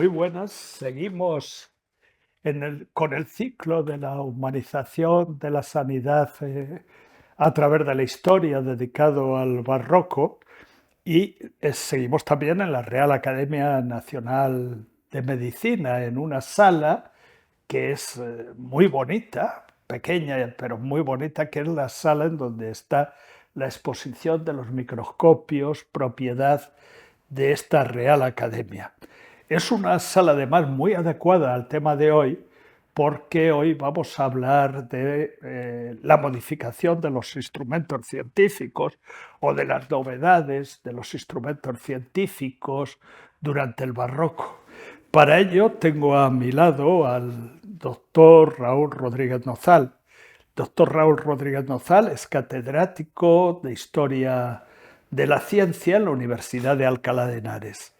buenas. Seguimos con el ciclo de la humanización de la sanidad a través de la historia dedicado al barroco y seguimos también en la Real Academia Nacional de Medicina, en una sala que es muy bonita, pequeña pero muy bonita, que es la sala en donde está la exposición de los microscopios, propiedad de esta Real Academia. Es una sala además muy adecuada al tema de hoy, porque hoy vamos a hablar de la modificación de los instrumentos científicos o de las novedades de los instrumentos científicos durante el barroco. Para ello tengo a mi lado al doctor Raúl Rodríguez Nozal. Doctor Raúl Rodríguez Nozal es catedrático de Historia de la Ciencia en la Universidad de Alcalá de Henares.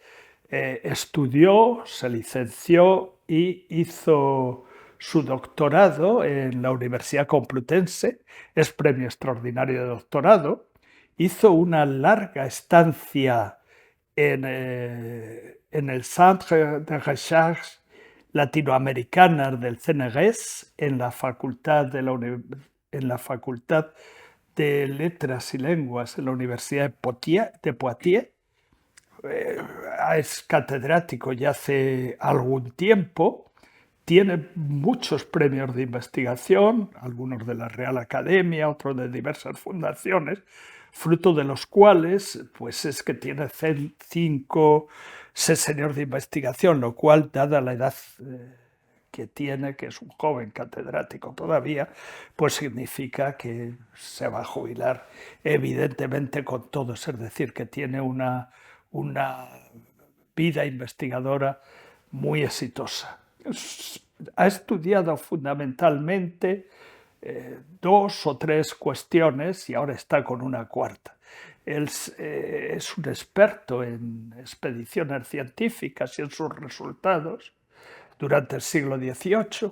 Estudió, se licenció y hizo su doctorado en la Universidad Complutense, es premio extraordinario de doctorado, hizo una larga estancia en el Centre de Recherche Latinoamericanas del CNRS, en la Facultad de Letras y Lenguas en la Universidad de Poitiers. Es catedrático ya hace algún tiempo, tiene muchos premios de investigación, algunos de la Real Academia, otros de diversas fundaciones, fruto de los cuales pues es que tiene 5 sexenios de investigación, lo cual, dada la edad que tiene, que es un joven catedrático todavía, pues significa que se va a jubilar evidentemente con todo, es decir, que tiene una vida investigadora muy exitosa. Ha estudiado fundamentalmente 2 o 3 cuestiones y ahora está con una cuarta. Él es un experto en expediciones científicas y en sus resultados durante el siglo XVIII.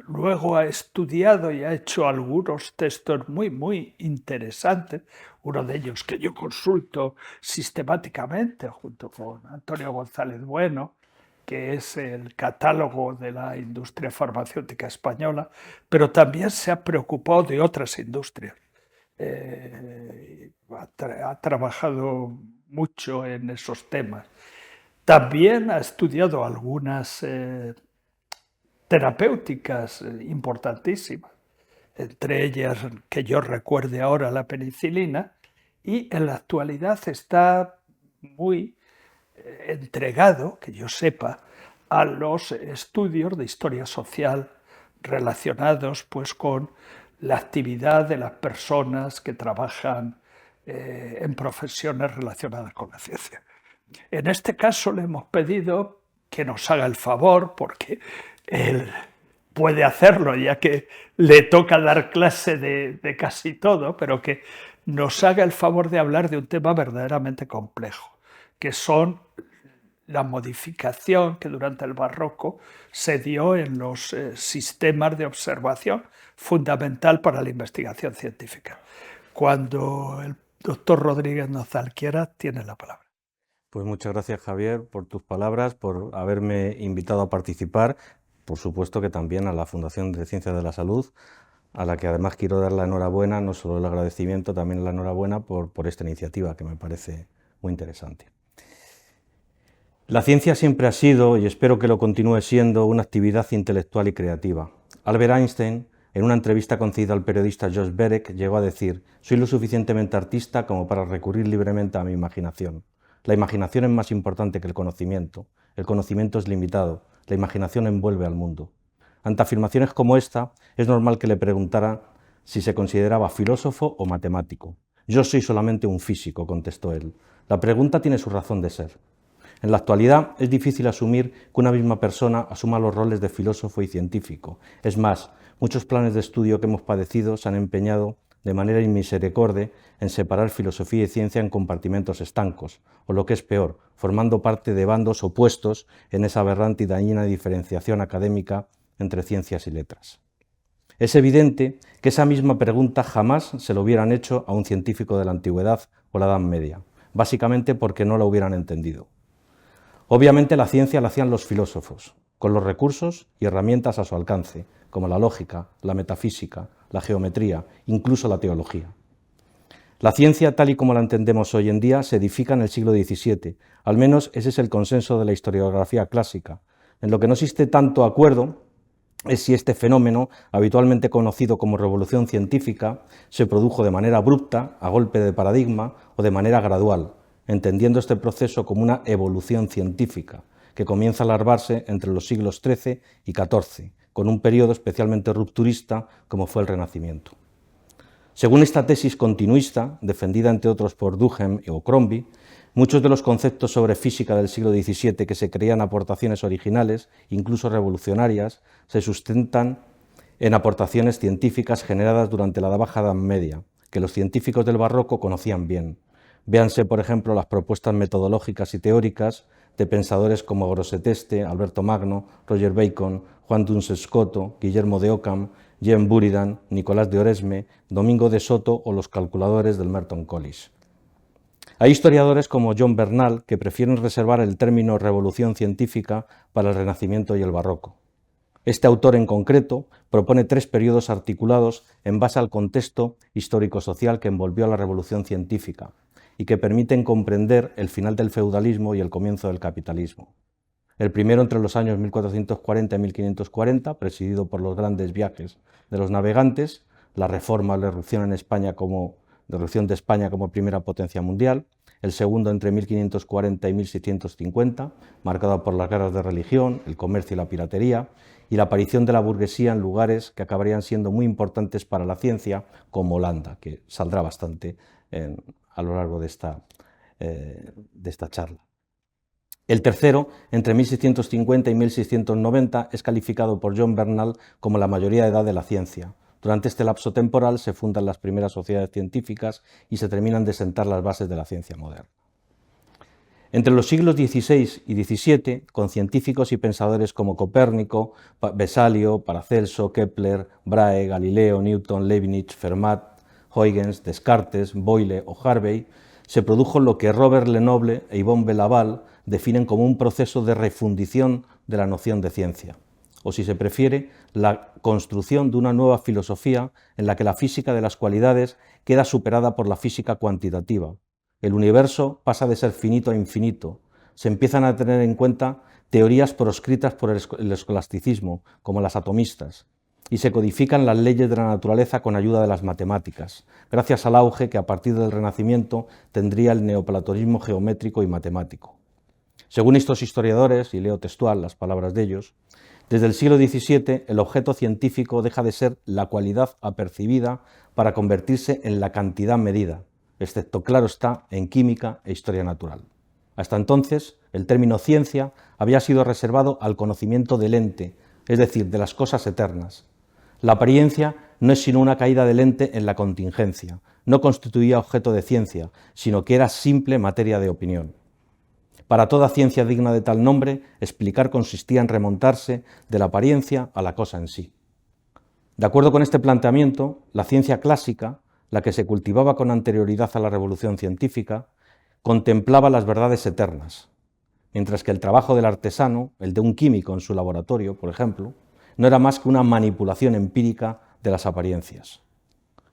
Luego ha estudiado y ha hecho algunos textos muy interesantes, uno de ellos que yo consulto sistemáticamente junto con Antonio González Bueno, que es el catálogo de la industria farmacéutica española, pero también se ha preocupado de otras industrias. Ha trabajado mucho en esos temas. También ha estudiado algunas terapéuticas importantísimas, entre ellas, que yo recuerde ahora, la penicilina, y en la actualidad está muy entregado, que yo sepa, a los estudios de historia social relacionados pues con la actividad de las personas que trabajan en profesiones relacionadas con la ciencia. En este caso le hemos pedido que nos haga el favor, porque él puede hacerlo ya que le toca dar clase de casi todo, pero que nos haga el favor de hablar de un tema verdaderamente complejo, que son la modificación que durante el barroco se dio en los sistemas de observación, fundamental para la investigación científica. Cuando el doctor Rodríguez Nozal quiera, tiene la palabra. Pues muchas gracias, Javier, por tus palabras, por haberme invitado a participar. Por supuesto que también a la Fundación de Ciencias de la Salud, a la que además quiero dar la enhorabuena, no solo el agradecimiento, también la enhorabuena por esta iniciativa, que me parece muy interesante. La ciencia siempre ha sido, y espero que lo continúe siendo, una actividad intelectual y creativa. Albert Einstein, en una entrevista concedida al periodista Josh Berek, llegó a decir: «Soy lo suficientemente artista como para recurrir libremente a mi imaginación. La imaginación es más importante que el conocimiento es limitado, la imaginación envuelve al mundo». Ante afirmaciones como esta, es normal que le preguntara si se consideraba filósofo o matemático. «Yo soy solamente un físico», contestó él. La pregunta tiene su razón de ser. En la actualidad es difícil asumir que una misma persona asuma los roles de filósofo y científico. Es más, muchos planes de estudio que hemos padecido se han empeñado de manera inmisericorde en separar filosofía y ciencia en compartimentos estancos, o lo que es peor, formando parte de bandos opuestos en esa aberrante y dañina diferenciación académica entre ciencias y letras. Es evidente que esa misma pregunta jamás se lo hubieran hecho a un científico de la antigüedad o la Edad Media, básicamente porque no la hubieran entendido. Obviamente la ciencia la hacían los filósofos, con los recursos y herramientas a su alcance, como la lógica, la metafísica, la geometría, incluso la teología. La ciencia, tal y como la entendemos hoy en día, se edifica en el siglo XVII, al menos ese es el consenso de la historiografía clásica. En lo que no existe tanto acuerdo es si este fenómeno, habitualmente conocido como revolución científica, se produjo de manera abrupta, a golpe de paradigma, o de manera gradual, entendiendo este proceso como una evolución científica, que comienza a larvarse entre los siglos XIII y XIV, con un periodo especialmente rupturista como fue el Renacimiento. Según esta tesis continuista, defendida entre otros por Duhem o Crombie, muchos de los conceptos sobre física del siglo XVII que se creían aportaciones originales, incluso revolucionarias, se sustentan en aportaciones científicas generadas durante la Baja Edad Media, que los científicos del Barroco conocían bien. Véanse, por ejemplo, las propuestas metodológicas y teóricas de pensadores como Grosseteste, Alberto Magno, Roger Bacon, Juan Duns Scoto, Guillermo de Ockham, Jean Buridan, Nicolás de Oresme, Domingo de Soto o los calculadores del Merton College. Hay historiadores como John Bernal que prefieren reservar el término revolución científica para el Renacimiento y el Barroco. Este autor en concreto propone 3 periodos articulados en base al contexto histórico-social que envolvió a la revolución científica y que permiten comprender el final del feudalismo y el comienzo del capitalismo. El primero entre los años 1440 y 1540, presidido por los grandes viajes de los navegantes, la reforma, la irrupción de España como primera potencia mundial. El segundo entre 1540 y 1650, marcado por las guerras de religión, el comercio y la piratería, y la aparición de la burguesía en lugares que acabarían siendo muy importantes para la ciencia, como Holanda, que saldrá bastante a lo largo de esta charla. El tercero, entre 1650 y 1690, es calificado por John Bernal como la mayoría de edad de la ciencia. Durante este lapso temporal se fundan las primeras sociedades científicas y se terminan de sentar las bases de la ciencia moderna. Entre los siglos XVI y XVII, con científicos y pensadores como Copérnico, Vesalio, Paracelso, Kepler, Brahe, Galileo, Newton, Leibniz, Fermat, Huygens, Descartes, Boyle o Harvey, se produjo lo que Robert Lenoble e Yvon de Laval definen como un proceso de refundición de la noción de ciencia, o si se prefiere, la construcción de una nueva filosofía en la que la física de las cualidades queda superada por la física cuantitativa. El universo pasa de ser finito a infinito. Se empiezan a tener en cuenta teorías proscritas por el escolasticismo, como las atomistas, y se codifican las leyes de la naturaleza con ayuda de las matemáticas, gracias al auge que a partir del Renacimiento tendría el neoplatonismo geométrico y matemático. Según estos historiadores, y leo textual las palabras de ellos, desde el siglo XVII el objeto científico deja de ser la cualidad apercibida para convertirse en la cantidad medida, excepto, claro está, en química e historia natural. Hasta entonces, el término ciencia había sido reservado al conocimiento del ente, es decir, de las cosas eternas. La apariencia no es sino una caída del ente en la contingencia, no constituía objeto de ciencia, sino que era simple materia de opinión. Para toda ciencia digna de tal nombre, explicar consistía en remontarse de la apariencia a la cosa en sí. De acuerdo con este planteamiento, la ciencia clásica, la que se cultivaba con anterioridad a la revolución científica, contemplaba las verdades eternas, mientras que el trabajo del artesano, el de un químico en su laboratorio, por ejemplo, no era más que una manipulación empírica de las apariencias.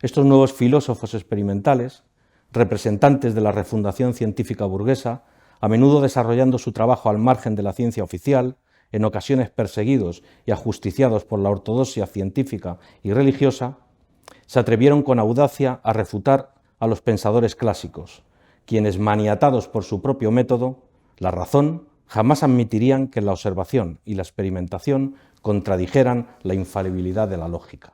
Estos nuevos filósofos experimentales, representantes de la refundación científica burguesa, a menudo desarrollando su trabajo al margen de la ciencia oficial, en ocasiones perseguidos y ajusticiados por la ortodoxia científica y religiosa, se atrevieron con audacia a refutar a los pensadores clásicos, quienes, maniatados por su propio método, la razón, jamás admitirían que la observación y la experimentación contradijeran la infalibilidad de la lógica.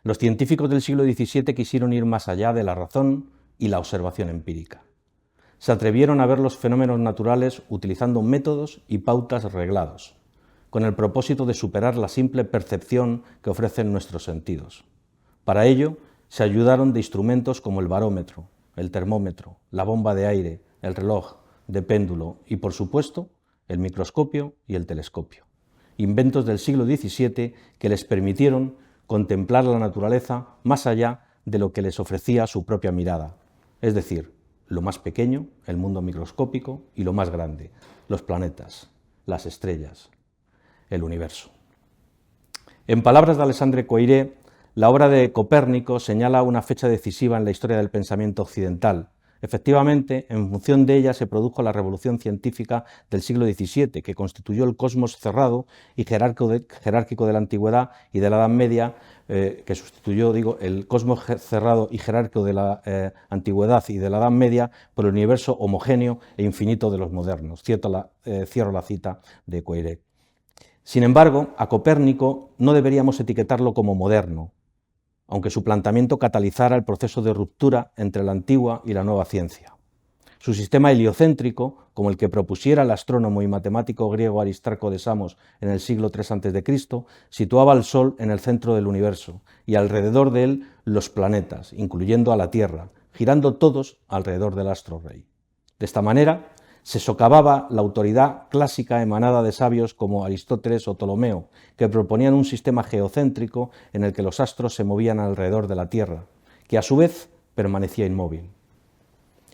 Los científicos del siglo XVII quisieron ir más allá de la razón y la observación empírica. Se atrevieron a ver los fenómenos naturales utilizando métodos y pautas reglados, con el propósito de superar la simple percepción que ofrecen nuestros sentidos. Para ello, se ayudaron de instrumentos como el barómetro, el termómetro, la bomba de aire, el reloj de péndulo y, por supuesto, el microscopio y el telescopio, inventos del siglo XVII que les permitieron contemplar la naturaleza más allá de lo que les ofrecía su propia mirada, es decir, lo más pequeño, el mundo microscópico, y lo más grande, los planetas, las estrellas, el universo. En palabras de Alexandre Koyré, la obra de Copérnico señala una fecha decisiva en la historia del pensamiento occidental. Efectivamente, en función de ella se produjo la revolución científica del siglo XVII, que constituyó el cosmos cerrado y jerárquico de la antigüedad y de la Edad Media, que sustituyó, el cosmos cerrado y jerárquico de la antigüedad y de la Edad Media por el universo homogéneo e infinito de los modernos. Cierro la cita de Koyré. Sin embargo, a Copérnico no deberíamos etiquetarlo como moderno, aunque su planteamiento catalizara el proceso de ruptura entre la antigua y la nueva ciencia. Su sistema heliocéntrico, como el que propusiera el astrónomo y matemático griego Aristarco de Samos en el siglo III a.C., situaba al Sol en el centro del universo y alrededor de él los planetas, incluyendo a la Tierra, girando todos alrededor del astro rey. De esta manera, se socavaba la autoridad clásica emanada de sabios como Aristóteles o Ptolomeo, que proponían un sistema geocéntrico en el que los astros se movían alrededor de la Tierra, que a su vez permanecía inmóvil.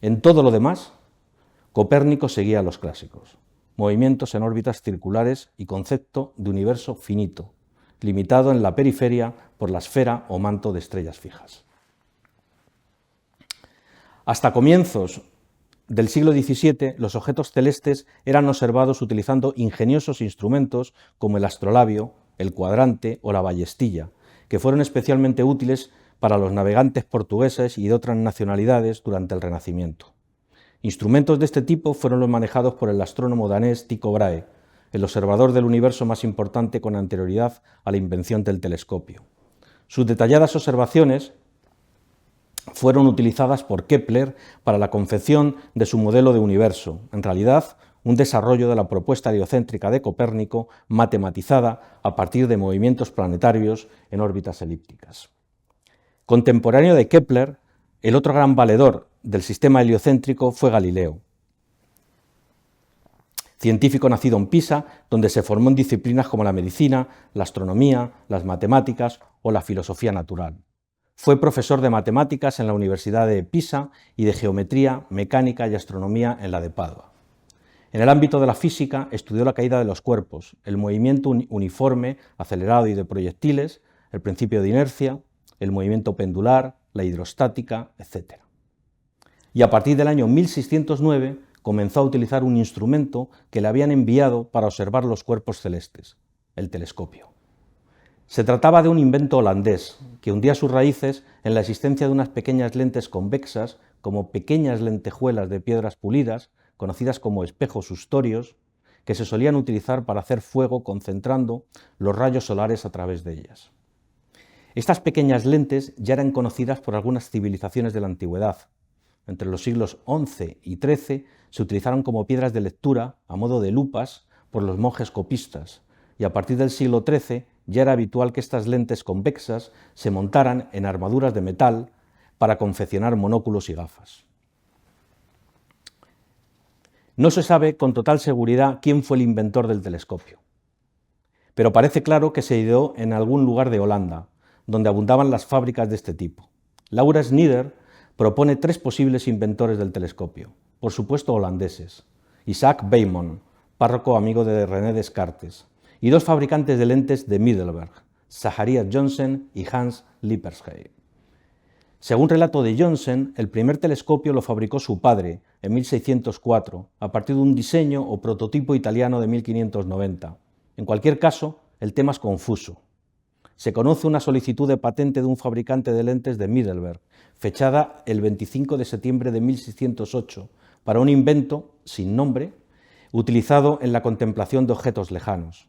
En todo lo demás, Copérnico seguía a los clásicos: movimientos en órbitas circulares y concepto de universo finito, limitado en la periferia por la esfera o manto de estrellas fijas. Hasta comienzos del siglo XVII, los objetos celestes eran observados utilizando ingeniosos instrumentos como el astrolabio, el cuadrante o la ballestilla, que fueron especialmente útiles para los navegantes portugueses y de otras nacionalidades durante el Renacimiento. Instrumentos de este tipo fueron los manejados por el astrónomo danés Tycho Brahe, el observador del universo más importante con anterioridad a la invención del telescopio. Sus detalladas observaciones fueron utilizadas por Kepler para la confección de su modelo de universo, en realidad un desarrollo de la propuesta heliocéntrica de Copérnico matematizada a partir de movimientos planetarios en órbitas elípticas. Contemporáneo de Kepler, el otro gran valedor del sistema heliocéntrico fue Galileo, científico nacido en Pisa, donde se formó en disciplinas como la medicina, la astronomía, las matemáticas o la filosofía natural. Fue profesor de matemáticas en la Universidad de Pisa y de geometría, mecánica y astronomía en la de Padua. En el ámbito de la física estudió la caída de los cuerpos, el movimiento uniforme, acelerado y de proyectiles, el principio de inercia, el movimiento pendular, la hidrostática, etc. Y a partir del año 1609 comenzó a utilizar un instrumento que le habían enviado para observar los cuerpos celestes, el telescopio. Se trataba de un invento holandés que hundía sus raíces en la existencia de unas pequeñas lentes convexas, como pequeñas lentejuelas de piedras pulidas, conocidas como espejos ustorios, que se solían utilizar para hacer fuego concentrando los rayos solares a través de ellas. Estas pequeñas lentes ya eran conocidas por algunas civilizaciones de la antigüedad. Entre los siglos XI y XIII se utilizaron como piedras de lectura, a modo de lupas, por los monjes copistas, y a partir del siglo XIII ya era habitual que estas lentes convexas se montaran en armaduras de metal para confeccionar monóculos y gafas. No se sabe con total seguridad quién fue el inventor del telescopio, pero parece claro que se ideó en algún lugar de Holanda, donde abundaban las fábricas de este tipo. Laura Snyder propone 3 posibles inventores del telescopio, por supuesto holandeses: Isaac Beyman, párroco amigo de René Descartes, y 2 fabricantes de lentes de Middelburg, Zacharias Janssen y Hans Lippershey. Según relato de Janssen, el primer telescopio lo fabricó su padre en 1604, a partir de un diseño o prototipo italiano de 1590. En cualquier caso, el tema es confuso. Se conoce una solicitud de patente de un fabricante de lentes de Middelburg, fechada el 25 de septiembre de 1608, para un invento sin nombre, utilizado en la contemplación de objetos lejanos.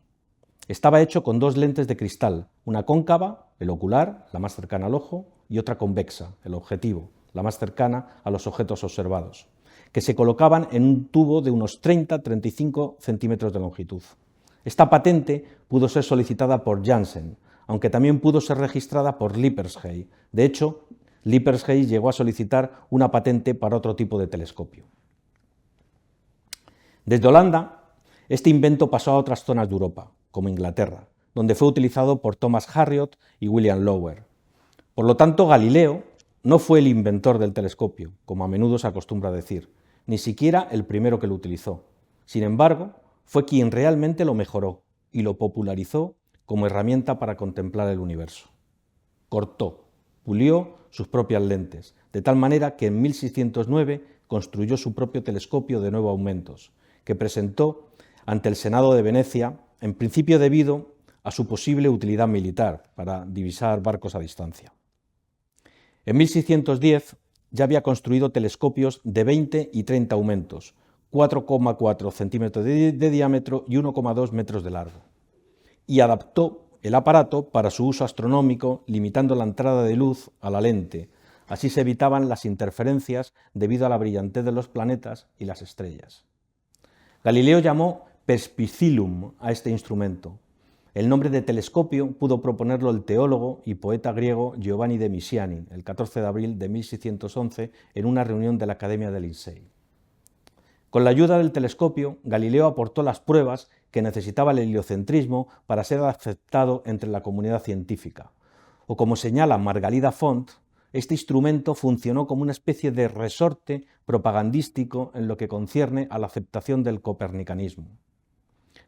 Estaba hecho con 2 lentes de cristal, una cóncava, el ocular, la más cercana al ojo, y otra convexa, el objetivo, la más cercana a los objetos observados, que se colocaban en un tubo de unos 30-35 centímetros de longitud. Esta patente pudo ser solicitada por Janssen, aunque también pudo ser registrada por Lippershey. De hecho, Lippershey llegó a solicitar una patente para otro tipo de telescopio. Desde Holanda, este invento pasó a otras zonas de Europa, como Inglaterra, donde fue utilizado por Thomas Harriot y William Lower. Por lo tanto, Galileo no fue el inventor del telescopio, como a menudo se acostumbra decir, ni siquiera el primero que lo utilizó. Sin embargo, fue quien realmente lo mejoró y lo popularizó como herramienta para contemplar el universo. Cortó, pulió sus propias lentes, de tal manera que en 1609 construyó su propio telescopio de 9 aumentos, que presentó ante el Senado de Venecia, en principio debido a su posible utilidad militar para divisar barcos a distancia. En 1610 ya había construido telescopios de 20 y 30 aumentos, 4,4 centímetros de diámetro y 1,2 metros de largo, y adaptó el aparato para su uso astronómico, limitando la entrada de luz a la lente. Así se evitaban las interferencias debido a la brillantez de los planetas y las estrellas. Galileo llamó perspicillum a este instrumento. El nombre de telescopio pudo proponerlo el teólogo y poeta griego Giovanni de Misiani, el 14 de abril de 1611, en una reunión de la Academia de Lincei. Con la ayuda del telescopio, Galileo aportó las pruebas que necesitaba el heliocentrismo para ser aceptado entre la comunidad científica. O como señala Margalida Font, este instrumento funcionó como una especie de resorte propagandístico en lo que concierne a la aceptación del copernicanismo.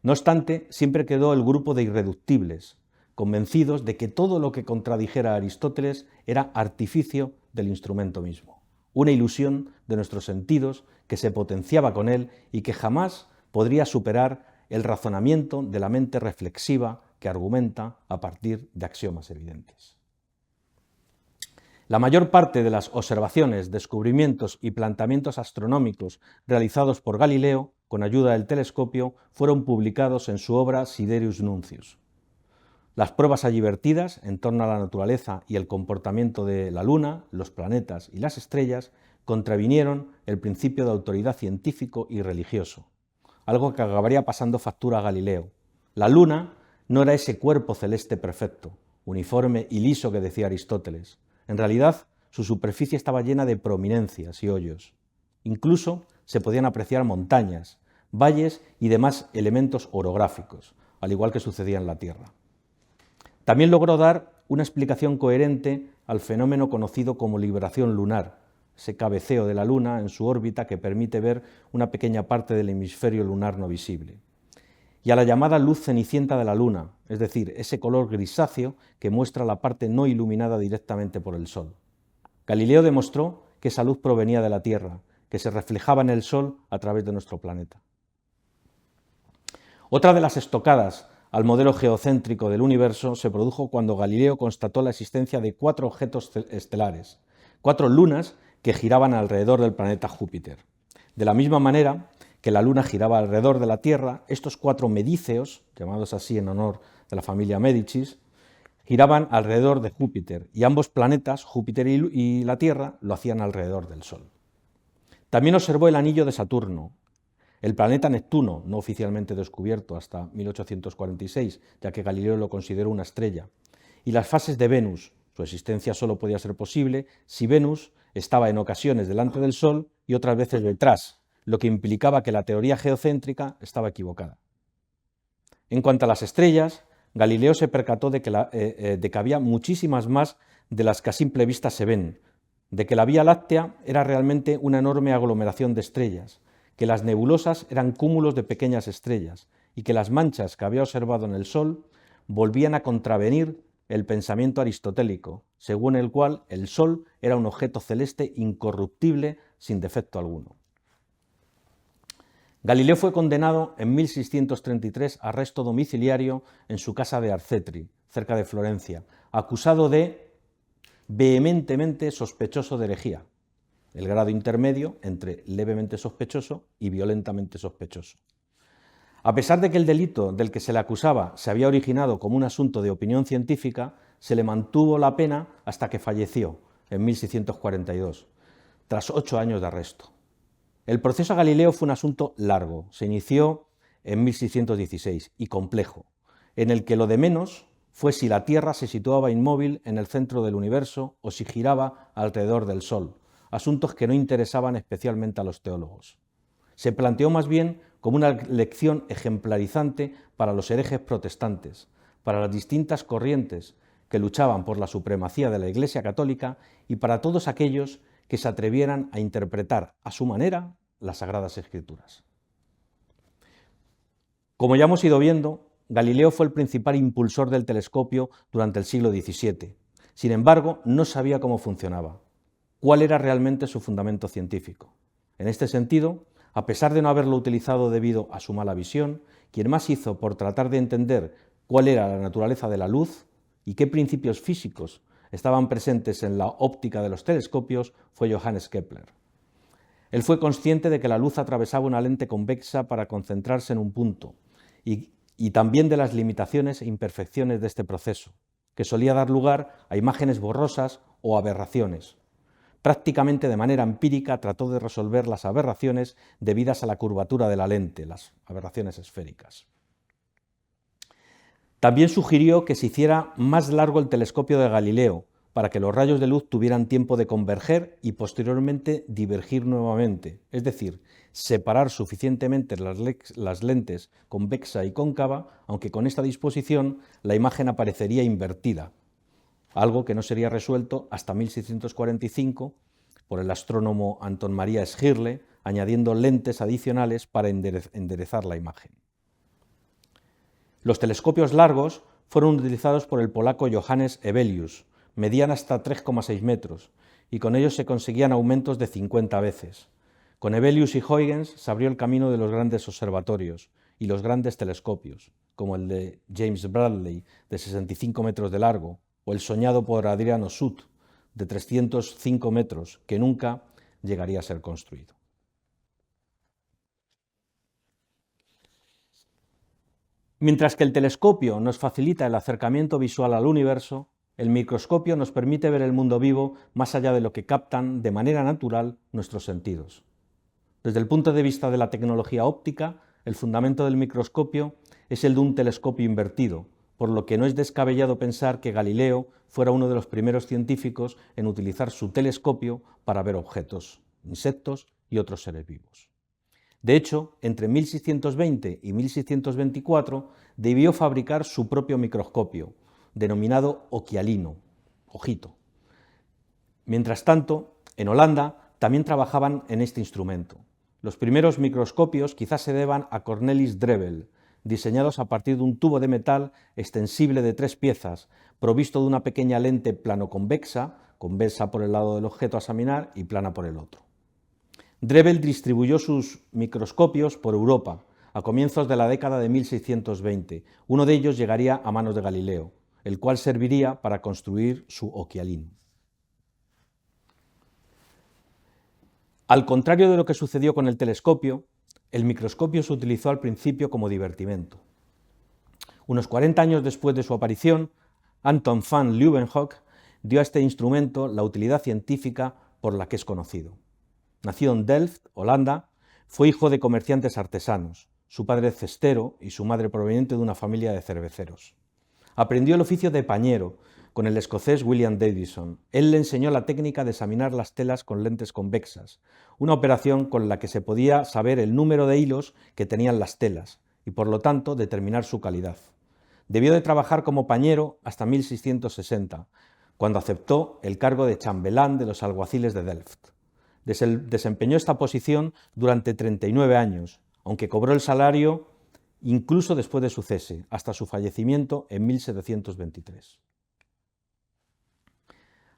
No obstante, siempre quedó el grupo de irreductibles, convencidos de que todo lo que contradijera a Aristóteles era artificio del instrumento mismo, una ilusión de nuestros sentidos que se potenciaba con él y que jamás podría superar el razonamiento de la mente reflexiva que argumenta a partir de axiomas evidentes. La mayor parte de las observaciones, descubrimientos y planteamientos astronómicos realizados por Galileo con ayuda del telescopio fueron publicados en su obra Sidereus Nuncius. Las pruebas allí vertidas en torno a la naturaleza y el comportamiento de la Luna, los planetas y las estrellas contravinieron el principio de autoridad científico y religioso, algo que acabaría pasando factura a Galileo. La Luna no era ese cuerpo celeste perfecto, uniforme y liso que decía Aristóteles. En realidad, su superficie estaba llena de prominencias y hoyos. Incluso se podían apreciar montañas, valles y demás elementos orográficos, al igual que sucedía en la Tierra. También logró dar una explicación coherente al fenómeno conocido como libración lunar, ese cabeceo de la Luna en su órbita que permite ver una pequeña parte del hemisferio lunar no visible, y a la llamada luz cenicienta de la Luna, es decir, ese color grisáceo que muestra la parte no iluminada directamente por el Sol. Galileo demostró que esa luz provenía de la Tierra, que se reflejaba en el Sol a través de nuestro planeta. Otra de las estocadas al modelo geocéntrico del universo se produjo cuando Galileo constató la existencia de 4 objetos estelares, 4 lunas que giraban alrededor del planeta Júpiter. De la misma manera que la Luna giraba alrededor de la Tierra, estos 4 medíceos, llamados así en honor de la familia Médicis, giraban alrededor de Júpiter, y ambos planetas, Júpiter y la Tierra, lo hacían alrededor del Sol. También observó el anillo de Saturno, el planeta Neptuno, no oficialmente descubierto hasta 1846, ya que Galileo lo consideró una estrella, y las fases de Venus. Su existencia solo podía ser posible si Venus estaba en ocasiones delante del Sol y otras veces detrás, lo que implicaba que la teoría geocéntrica estaba equivocada. En cuanto a las estrellas, Galileo se percató de que había muchísimas más de las que a simple vista se ven, de que la Vía Láctea era realmente una enorme aglomeración de estrellas, que las nebulosas eran cúmulos de pequeñas estrellas y que las manchas que había observado en el Sol volvían a contravenir el pensamiento aristotélico, según el cual el Sol era un objeto celeste incorruptible sin defecto alguno. Galileo fue condenado en 1633 a arresto domiciliario en su casa de Arcetri, cerca de Florencia, acusado de vehementemente sospechoso de herejía, el grado intermedio entre levemente sospechoso y violentamente sospechoso. A pesar de que el delito del que se le acusaba se había originado como un asunto de opinión científica, se le mantuvo la pena hasta que falleció en 1642, tras 8 años de arresto. El proceso a Galileo fue un asunto largo, se inició en 1616 y complejo, en el que lo de menos fue si la Tierra se situaba inmóvil en el centro del universo o si giraba alrededor del Sol, asuntos que no interesaban especialmente a los teólogos. Se planteó más bien como una lección ejemplarizante para los herejes protestantes, para las distintas corrientes que luchaban por la supremacía de la Iglesia Católica y para todos aquellos que se atrevieran a interpretar a su manera las Sagradas Escrituras. Como ya hemos ido viendo, Galileo fue el principal impulsor del telescopio durante el siglo XVII. Sin embargo, no sabía cómo funcionaba, cuál era realmente su fundamento científico. En este sentido, a pesar de no haberlo utilizado debido a su mala visión, quien más hizo por tratar de entender cuál era la naturaleza de la luz y qué principios físicos estaban presentes en la óptica de los telescopios fue Johannes Kepler. Él fue consciente de que la luz atravesaba una lente convexa para concentrarse en un punto y también de las limitaciones e imperfecciones de este proceso, que solía dar lugar a imágenes borrosas o aberraciones. Prácticamente de manera empírica trató de resolver las aberraciones debidas a la curvatura de la lente, las aberraciones esféricas. También sugirió que se hiciera más largo el telescopio de Galileo, para que los rayos de luz tuvieran tiempo de converger y posteriormente divergir nuevamente, es decir, separar suficientemente las lentes convexa y cóncava, aunque con esta disposición la imagen aparecería invertida, algo que no sería resuelto hasta 1645 por el astrónomo Anton Maria Schirle, añadiendo lentes adicionales para enderezar la imagen. Los telescopios largos fueron utilizados por el polaco Johannes Hevelius, medían hasta 3,6 metros y con ellos se conseguían aumentos de 50 veces. Con Hevelius y Huygens se abrió el camino de los grandes observatorios y los grandes telescopios, como el de James Bradley, de 65 metros de largo, o el soñado por Adriano Sutt, de 305 metros, que nunca llegaría a ser construido. Mientras que el telescopio nos facilita el acercamiento visual al universo, el microscopio nos permite ver el mundo vivo más allá de lo que captan de manera natural nuestros sentidos. Desde el punto de vista de la tecnología óptica, el fundamento del microscopio es el de un telescopio invertido, por lo que no es descabellado pensar que Galileo fuera uno de los primeros científicos en utilizar su telescopio para ver objetos, insectos y otros seres vivos. De hecho, entre 1620 y 1624 debió fabricar su propio microscopio, denominado oquialino, ojito. Mientras tanto, en Holanda también trabajaban en este instrumento. Los primeros microscopios quizás se deban a Cornelis Drebbel, diseñados a partir de un tubo de metal extensible de 3 piezas, provisto de una pequeña lente plano-convexa, convexa por el lado del objeto a examinar y plana por el otro. Drebbel distribuyó sus microscopios por Europa a comienzos de la década de 1620. Uno de ellos llegaría a manos de Galileo, el cual serviría para construir su oquialino. Al contrario de lo que sucedió con el telescopio, el microscopio se utilizó al principio como divertimento. Unos 40 años después de su aparición, Anton van Leeuwenhoek dio a este instrumento la utilidad científica por la que es conocido. Nacido en Delft, Holanda, fue hijo de comerciantes artesanos, su padre cestero y su madre proveniente de una familia de cerveceros. Aprendió el oficio de pañero con el escocés William Davison. Él le enseñó la técnica de examinar las telas con lentes convexas, una operación con la que se podía saber el número de hilos que tenían las telas y, por lo tanto, determinar su calidad. Debió de trabajar como pañero hasta 1660, cuando aceptó el cargo de chambelán de los alguaciles de Delft. Desempeñó esta posición durante 39 años, aunque cobró el salario incluso después de su cese, hasta su fallecimiento en 1723.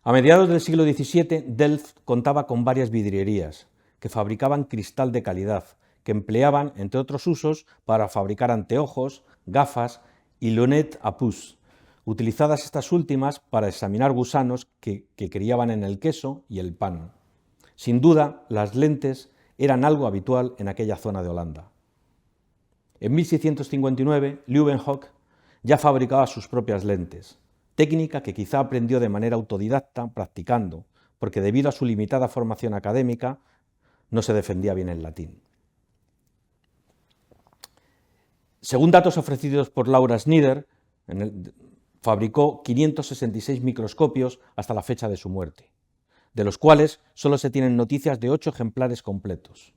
A mediados del siglo XVII, Delft contaba con varias vidrierías que fabricaban cristal de calidad, que empleaban, entre otros usos, para fabricar anteojos, gafas y lunettes à puce, utilizadas estas últimas para examinar gusanos que criaban en el queso y el pan. Sin duda, las lentes eran algo habitual en aquella zona de Holanda. En 1659, Leeuwenhoek ya fabricaba sus propias lentes, técnica que quizá aprendió de manera autodidacta practicando, porque debido a su limitada formación académica no se defendía bien el latín. Según datos ofrecidos por Laura Snyder, fabricó 566 microscopios hasta la fecha de su muerte, de los cuales solo se tienen noticias de 8 ejemplares completos.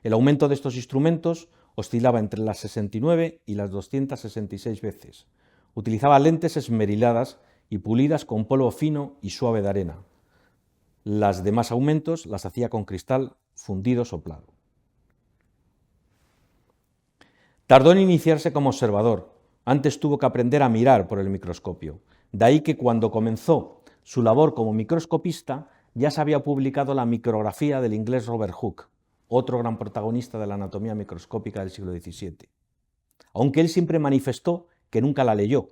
El aumento de estos instrumentos oscilaba entre las 69 y las 266 veces. Utilizaba lentes esmeriladas y pulidas con polvo fino y suave de arena. Las demás aumentos las hacía con cristal fundido soplado. Tardó en iniciarse como observador. Antes tuvo que aprender a mirar por el microscopio. De ahí que cuando comenzó su labor como microscopista ya se había publicado la micrografía del inglés Robert Hooke, otro gran protagonista de la anatomía microscópica del siglo XVII. Aunque él siempre manifestó que nunca la leyó,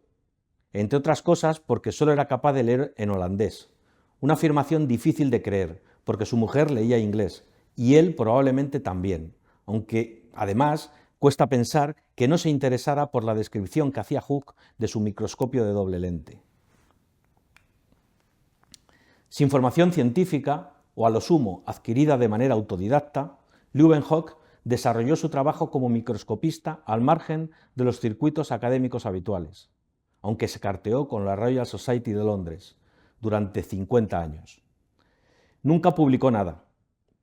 entre otras cosas porque solo era capaz de leer en holandés, una afirmación difícil de creer, porque su mujer leía inglés, y él probablemente también, aunque además cuesta pensar que no se interesara por la descripción que hacía Hooke de su microscopio de doble lente. Sin formación científica, o a lo sumo adquirida de manera autodidacta, Leeuwenhoek desarrolló su trabajo como microscopista al margen de los circuitos académicos habituales, aunque se carteó con la Royal Society de Londres durante 50 años. Nunca publicó nada,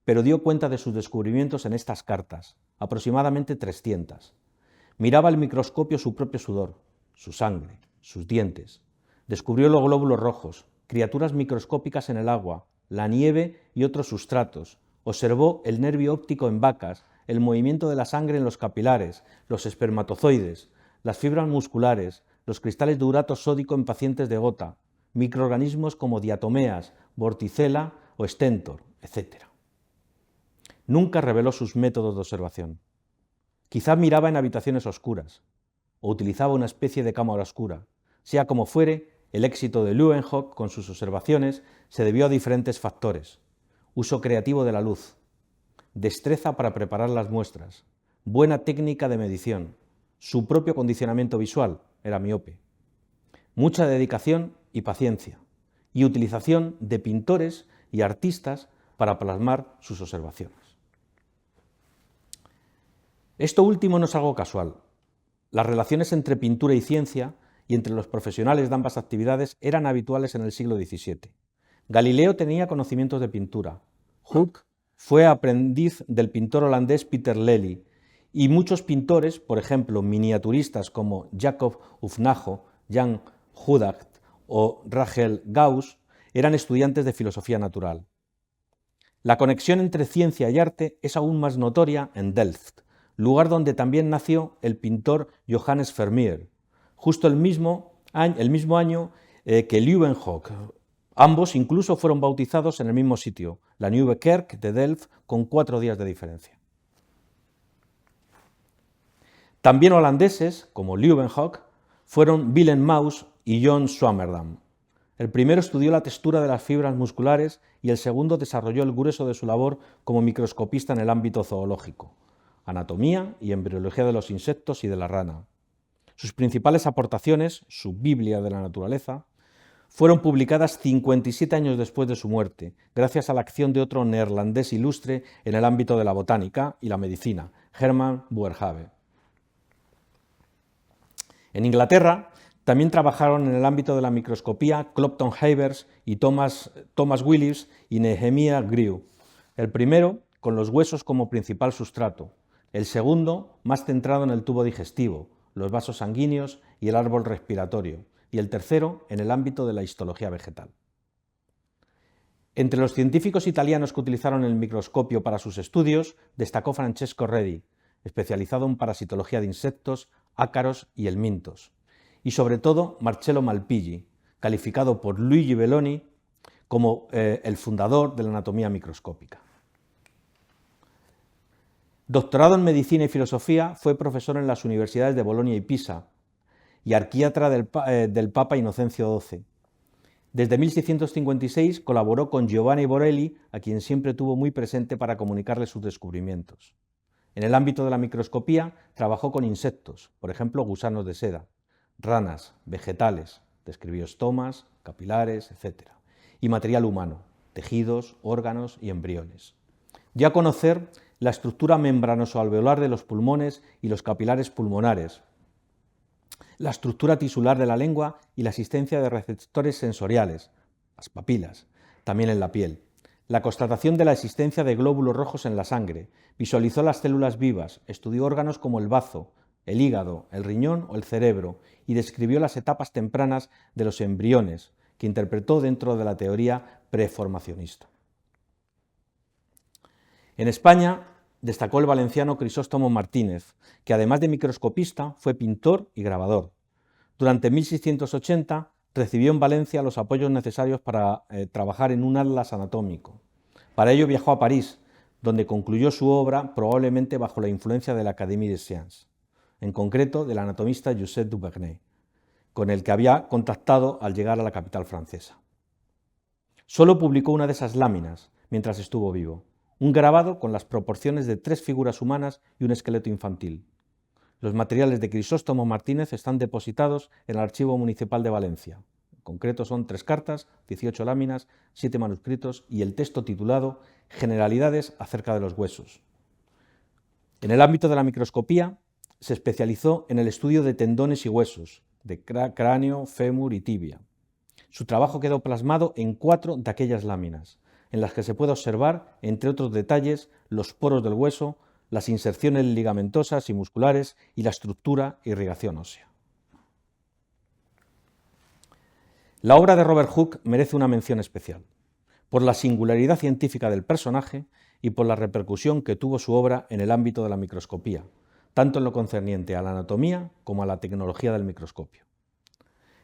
pero dio cuenta de sus descubrimientos en estas cartas, aproximadamente 300. Miraba al microscopio su propio sudor, su sangre, sus dientes. Descubrió los glóbulos rojos, criaturas microscópicas en el agua, la nieve y otros sustratos. Observó el nervio óptico en vacas, el movimiento de la sangre en los capilares, los espermatozoides, las fibras musculares, los cristales de urato sódico en pacientes de gota, microorganismos como diatomeas, vorticela o stentor, etc. Nunca reveló sus métodos de observación. Quizá miraba en habitaciones oscuras o utilizaba una especie de cámara oscura. Sea como fuere, el éxito de Leeuwenhoek con sus observaciones se debió a diferentes factores: uso creativo de la luz, destreza para preparar las muestras, buena técnica de medición, su propio condicionamiento visual, era miope, mucha dedicación y paciencia, y utilización de pintores y artistas para plasmar sus observaciones. Esto último no es algo casual. Las relaciones entre pintura y ciencia y entre los profesionales de ambas actividades eran habituales en el siglo XVII. Galileo tenía conocimientos de pintura. Hooke fue aprendiz del pintor holandés Pieter Lely, y muchos pintores, por ejemplo, miniaturistas como Jacob Ufnago, Jan Hudacht o Rachel Gauss, eran estudiantes de filosofía natural. La conexión entre ciencia y arte es aún más notoria en Delft, lugar donde también nació el pintor Johannes Vermeer, justo el mismo año que Leeuwenhoek. Ambos incluso fueron bautizados en el mismo sitio, la Nieuwe Kerk de Delft, con 4 días de diferencia. También holandeses, como Leeuwenhoek, fueron Willem Maus y John Swammerdam. El primero estudió la textura de las fibras musculares y el segundo desarrolló el grueso de su labor como microscopista en el ámbito zoológico, anatomía y embriología de los insectos y de la rana. Sus principales aportaciones, su Biblia de la naturaleza, fueron publicadas 57 años después de su muerte, gracias a la acción de otro neerlandés ilustre en el ámbito de la botánica y la medicina, Herman Boerhaave. En Inglaterra también trabajaron en el ámbito de la microscopía Clopton Hivers y Thomas Willis y Nehemiah Grew. El primero con los huesos como principal sustrato, el segundo más centrado en el tubo digestivo, los vasos sanguíneos y el árbol respiratorio, y el tercero en el ámbito de la histología vegetal. Entre los científicos italianos que utilizaron el microscopio para sus estudios destacó Francesco Redi, especializado en parasitología de insectos, ácaros y helmintos, y sobre todo Marcello Malpighi, calificado por Luigi Belloni como el fundador de la anatomía microscópica. Doctorado en Medicina y Filosofía, fue profesor en las universidades de Bolonia y Pisa y arquiatra del Papa Inocencio XII. Desde 1656 colaboró con Giovanni Borelli, a quien siempre tuvo muy presente para comunicarle sus descubrimientos. En el ámbito de la microscopía trabajó con insectos, por ejemplo gusanos de seda, ranas, vegetales, describió estomas, capilares, etc., y material humano, tejidos, órganos y embriones. Dio a conocer la estructura membranoso-alveolar de los pulmones y los capilares pulmonares, la estructura tisular de la lengua y la existencia de receptores sensoriales, las papilas, también en la piel, la constatación de la existencia de glóbulos rojos en la sangre, visualizó las células vivas, estudió órganos como el bazo, el hígado, el riñón o el cerebro, y describió las etapas tempranas de los embriones, que interpretó dentro de la teoría preformacionista. En España destacó el valenciano Crisóstomo Martínez, que además de microscopista fue pintor y grabador. Durante 1680 recibió en Valencia los apoyos necesarios para trabajar en un atlas anatómico. Para ello viajó a París, donde concluyó su obra probablemente bajo la influencia de la Académie des Sciences, en concreto del anatomista Joseph Duvernet, con el que había contactado al llegar a la capital francesa. Solo publicó una de esas láminas mientras estuvo vivo, un grabado con las proporciones de 3 figuras humanas y un esqueleto infantil. Los materiales de Crisóstomo Martínez están depositados en el Archivo Municipal de Valencia. En concreto son 3 cartas, 18 láminas, 7 manuscritos y el texto titulado Generalidades acerca de los huesos. En el ámbito de la microscopía se especializó en el estudio de tendones y huesos, de cráneo, fémur y tibia. Su trabajo quedó plasmado en 4 de aquellas láminas, en las que se puede observar, entre otros detalles, los poros del hueso, las inserciones ligamentosas y musculares y la estructura e irrigación ósea. La obra de Robert Hooke merece una mención especial, por la singularidad científica del personaje y por la repercusión que tuvo su obra en el ámbito de la microscopía, tanto en lo concerniente a la anatomía como a la tecnología del microscopio.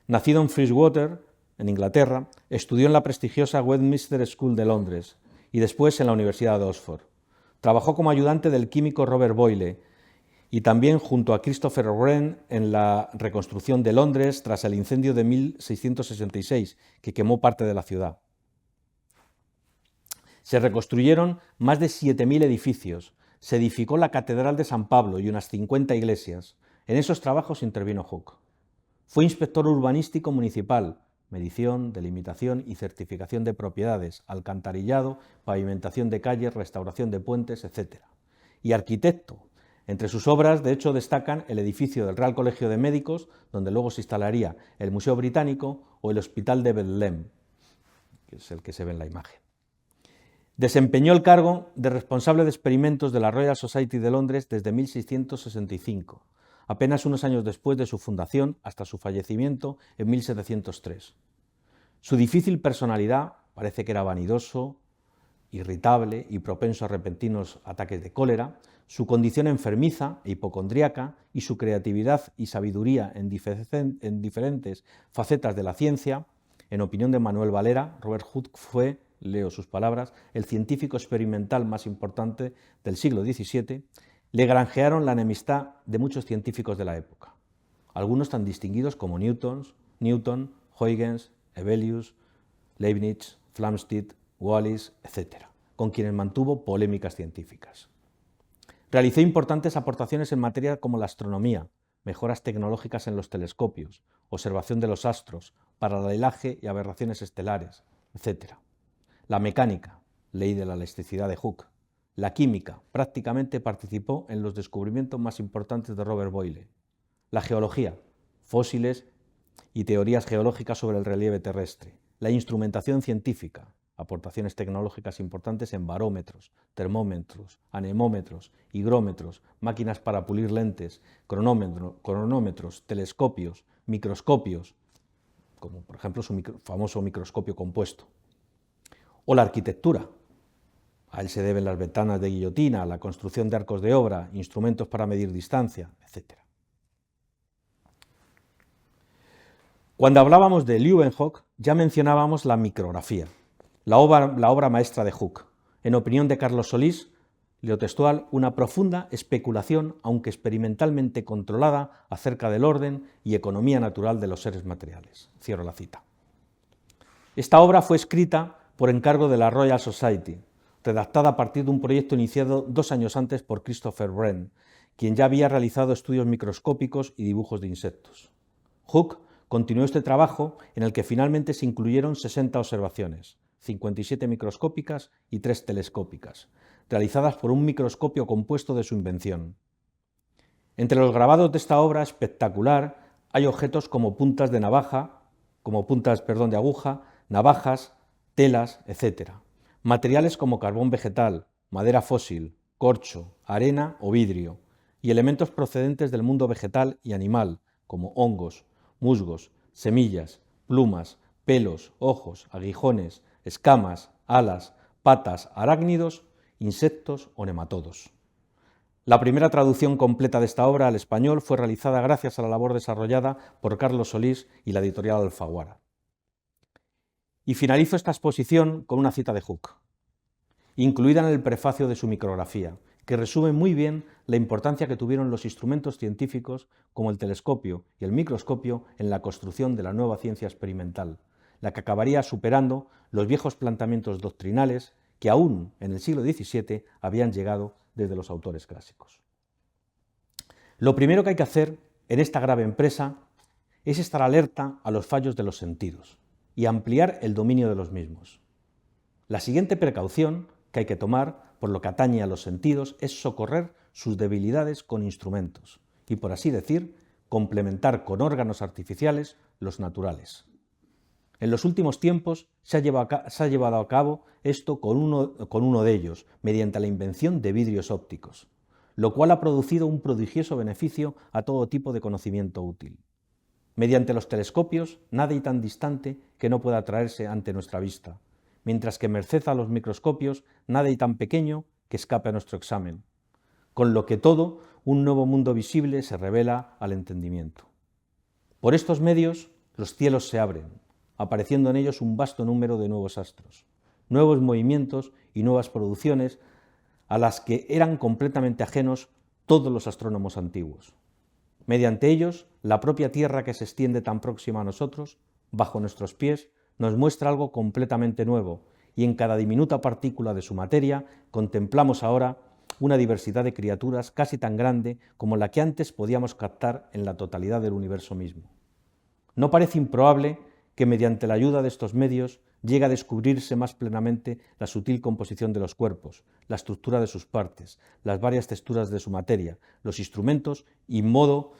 Nacido en Freshwater, en Inglaterra, estudió en la prestigiosa Westminster School de Londres y después en la Universidad de Oxford. Trabajó como ayudante del químico Robert Boyle y también junto a Christopher Wren en la reconstrucción de Londres tras el incendio de 1666, que quemó parte de la ciudad. Se reconstruyeron más de 7.000 edificios, se edificó la Catedral de San Pablo y unas 50 iglesias. En esos trabajos intervino Hooke. Fue inspector urbanístico municipal, medición, delimitación y certificación de propiedades, alcantarillado, pavimentación de calles, restauración de puentes, etc. Y arquitecto. Entre sus obras, de hecho, destacan el edificio del Real Colegio de Médicos, donde luego se instalaría el Museo Británico, o el Hospital de Bethlehem, que es el que se ve en la imagen. Desempeñó el cargo de responsable de experimentos de la Royal Society de Londres desde 1665, apenas unos años después de su fundación hasta su fallecimiento en 1703. Su difícil personalidad, parece que era vanidoso, irritable y propenso a repentinos ataques de cólera, su condición enfermiza e hipocondríaca y su creatividad y sabiduría en diferentes facetas de la ciencia, en opinión de Manuel Valera, Robert Hooke fue, leo sus palabras, el científico experimental más importante del siglo XVII, le granjearon la enemistad de muchos científicos de la época, algunos tan distinguidos como Newton, Huygens, Hevelius, Leibniz, Flamsteed, Wallis, etc., con quienes mantuvo polémicas científicas. Realizó importantes aportaciones en materia como la astronomía, mejoras tecnológicas en los telescopios, observación de los astros, paralelaje y aberraciones estelares, etc. La mecánica, ley de la elasticidad de Hooke. La química, prácticamente participó en los descubrimientos más importantes de Robert Boyle. La geología, fósiles y teorías geológicas sobre el relieve terrestre. La instrumentación científica, aportaciones tecnológicas importantes en barómetros, termómetros, anemómetros, higrómetros, máquinas para pulir lentes, cronómetros, telescopios, microscopios, como por ejemplo su famoso microscopio compuesto. O la arquitectura. A él se deben las ventanas de guillotina, la construcción de arcos de obra, instrumentos para medir distancia, etc. Cuando hablábamos de Leeuwenhoek, ya mencionábamos la micrografía, la obra maestra de Hooke. En opinión de Carlos Solís, leo textual, una profunda especulación, aunque experimentalmente controlada, acerca del orden y economía natural de los seres materiales. Cierro la cita. Esta obra fue escrita por encargo de la Royal Society, redactada a partir de un proyecto iniciado 2 años antes por Christopher Wren, quien ya había realizado estudios microscópicos y dibujos de insectos. Hooke continuó este trabajo, en el que finalmente se incluyeron 60 observaciones, 57 microscópicas y 3 telescópicas, realizadas por un microscopio compuesto de su invención. Entre los grabados de esta obra espectacular hay objetos como puntas de aguja, navajas, telas, etc. Materiales como carbón vegetal, madera fósil, corcho, arena o vidrio, y elementos procedentes del mundo vegetal y animal, como hongos, musgos, semillas, plumas, pelos, ojos, aguijones, escamas, alas, patas, arácnidos, insectos o nematodos. La primera traducción completa de esta obra al español fue realizada gracias a la labor desarrollada por Carlos Solís y la editorial Alfaguara. Y finalizo esta exposición con una cita de Hooke, incluida en el prefacio de su micrografía, que resume muy bien la importancia que tuvieron los instrumentos científicos como el telescopio y el microscopio en la construcción de la nueva ciencia experimental, la que acabaría superando los viejos planteamientos doctrinales que aún en el siglo XVII habían llegado desde los autores clásicos. Lo primero que hay que hacer en esta grave empresa es estar alerta a los fallos de los sentidos y ampliar el dominio de los mismos. La siguiente precaución que hay que tomar, por lo que atañe a los sentidos, es socorrer sus debilidades con instrumentos y, por así decir, complementar con órganos artificiales los naturales. En los últimos tiempos se ha llevado a cabo esto con uno de ellos, mediante la invención de vidrios ópticos, lo cual ha producido un prodigioso beneficio a todo tipo de conocimiento útil. Mediante los telescopios, nada hay tan distante que no pueda traerse ante nuestra vista, mientras que merced a los microscopios, nada hay tan pequeño que escape a nuestro examen, con lo que todo un nuevo mundo visible se revela al entendimiento. Por estos medios, los cielos se abren, apareciendo en ellos un vasto número de nuevos astros, nuevos movimientos y nuevas producciones a las que eran completamente ajenos todos los astrónomos antiguos. Mediante ellos, la propia Tierra que se extiende tan próxima a nosotros, bajo nuestros pies, nos muestra algo completamente nuevo, y en cada diminuta partícula de su materia contemplamos ahora una diversidad de criaturas casi tan grande como la que antes podíamos captar en la totalidad del universo mismo. No parece improbable que mediante la ayuda de estos medios llegue a descubrirse más plenamente la sutil composición de los cuerpos, la estructura de sus partes, las varias texturas de su materia, los instrumentos y modos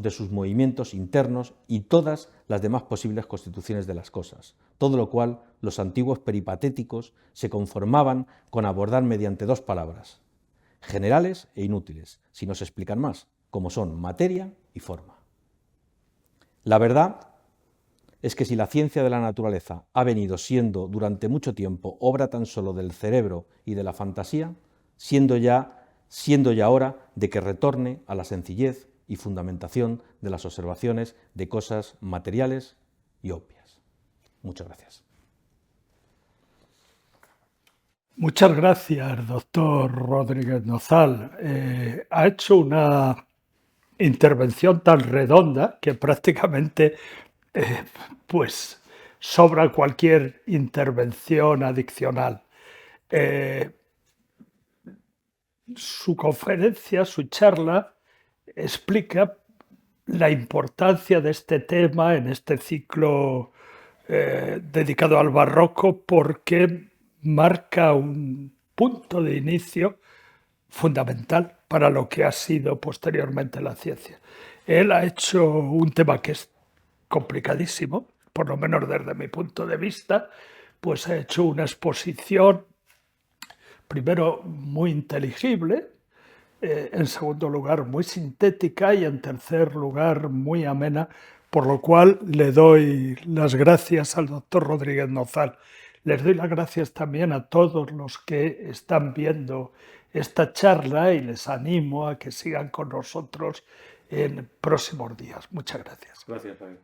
de sus movimientos internos y todas las demás posibles constituciones de las cosas, todo lo cual los antiguos peripatéticos se conformaban con abordar mediante dos palabras, generales e inútiles, si no se explican más, como son materia y forma. La verdad es que si la ciencia de la naturaleza ha venido siendo durante mucho tiempo obra tan solo del cerebro y de la fantasía, siendo ya hora de que retorne a la sencillez y fundamentación de las observaciones de cosas materiales y obvias. Muchas gracias. Muchas gracias, doctor Rodríguez Nozal. Ha hecho una intervención tan redonda que prácticamente pues sobra cualquier intervención adicional. Su conferencia, su charla, explica la importancia de este tema en este ciclo dedicado al barroco, porque marca un punto de inicio fundamental para lo que ha sido posteriormente la ciencia. Él ha hecho un tema que es complicadísimo, por lo menos desde mi punto de vista, pues ha hecho una exposición, primero muy inteligible, en segundo lugar muy sintética y en tercer lugar muy amena, por lo cual le doy las gracias al doctor Rodríguez Nozal. Les doy las gracias también a todos los que están viendo esta charla y les animo a que sigan con nosotros en próximos días. Muchas gracias. Gracias, Javier.